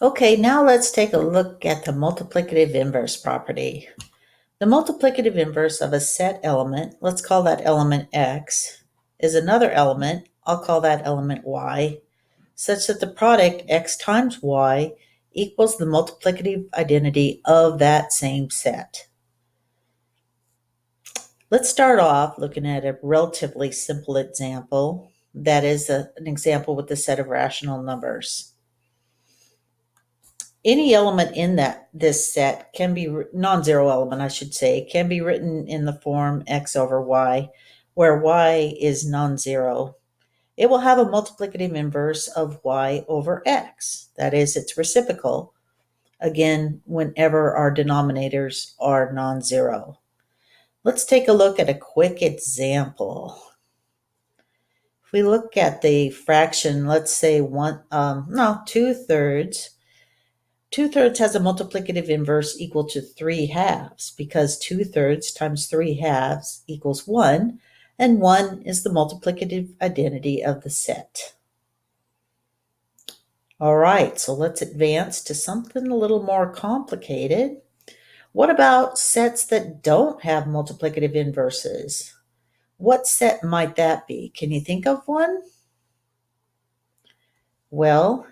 Okay, now let's take a look at the multiplicative inverse property. The multiplicative inverse of a set element, let's call that element x, is another element, I'll call that element y, such that the product x times y equals the multiplicative identity of that same set. Let's start off looking at a relatively simple example. That is an example with a set of rational numbers. Any element in this set can be non-zero element, I should say, can be written in the form x over y, where y is non-zero. It will have a multiplicative inverse of y over x. That is, its reciprocal, again, whenever our denominators are non-zero. Let's take a look at a quick example. If we look at the fraction, let's say 2/3. 2/3 has a multiplicative inverse equal to 3/2 because 2/3 times 3/2 equals 1, and 1 is the multiplicative identity of the set. All right, so let's advance to something a little more complicated. What about sets that don't have multiplicative inverses? What set might that be? Can you think of one? Well,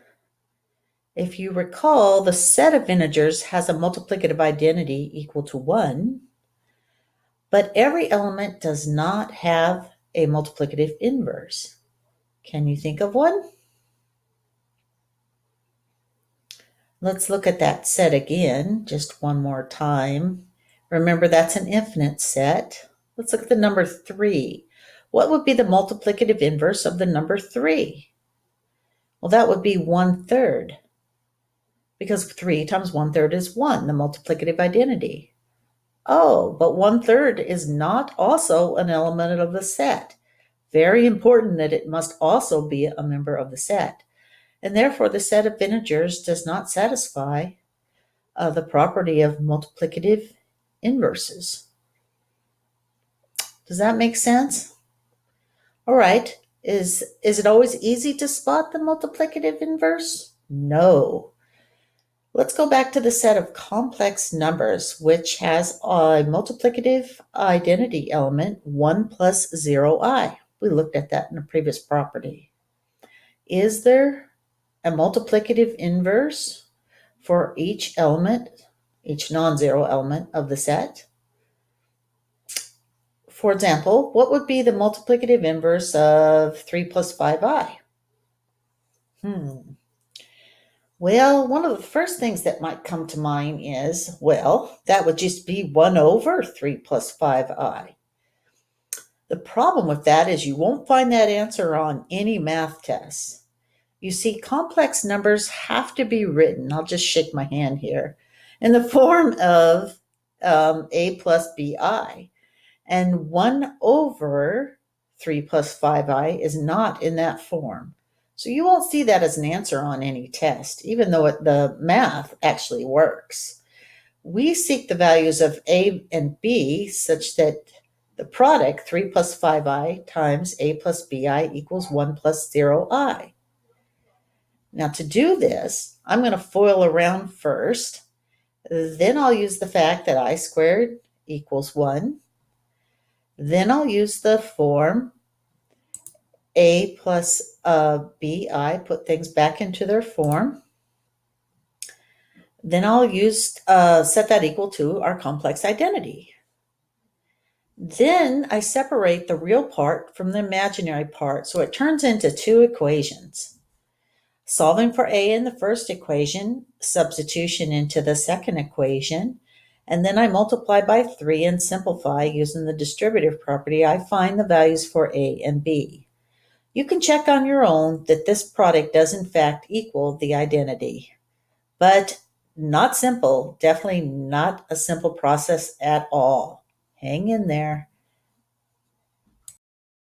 if you recall, the set of integers has a multiplicative identity equal to 1, but every element does not have a multiplicative inverse. Can you think of one? Let's look at that set again, just one more time. Remember, that's an infinite set. Let's look at the number 3. What would be the multiplicative inverse of the number 3? Well, that would be 1/3, because 3 times 1/3 is 1, the multiplicative identity. Oh, but 1/3 is not also an element of the set. Very important that it must also be a member of the set. And therefore, the set of integers does not satisfy the property of multiplicative inverses. Does that make sense? All right. Is it always easy to spot the multiplicative inverse? No. Let's go back to the set of complex numbers, which has a multiplicative identity element 1 plus 0i. We looked at that in a previous property. Is there a multiplicative inverse for each element, each non-zero element of the set? For example, what would be the multiplicative inverse of 3 plus 5i? Well, one of the first things that might come to mind is, well, that would just be 1 over 3 plus 5i. The problem with that is you won't find that answer on any math tests. You see, complex numbers have to be written, I'll just shake my hand here, in the form of a plus bi. And 1 over 3 plus 5i is not in that form. So you won't see that as an answer on any test, even though the math actually works. We seek the values of a and b such that the product 3 plus 5i times a plus bi equals 1 plus 0i. Now to do this, I'm going to FOIL around first. Then I'll use the fact that I squared equals 1. Then I'll use the form a plus bi, put things back into their form. Then I'll use set that equal to our complex identity. Then I separate the real part from the imaginary part, so it turns into two equations. Solving for a in the first equation, substitution into the second equation, and then I multiply by 3 and simplify using the distributive property. I find the values for a and b. You can check on your own that this product does in fact equal the identity, but not simple, definitely not a simple process at all. Hang in there.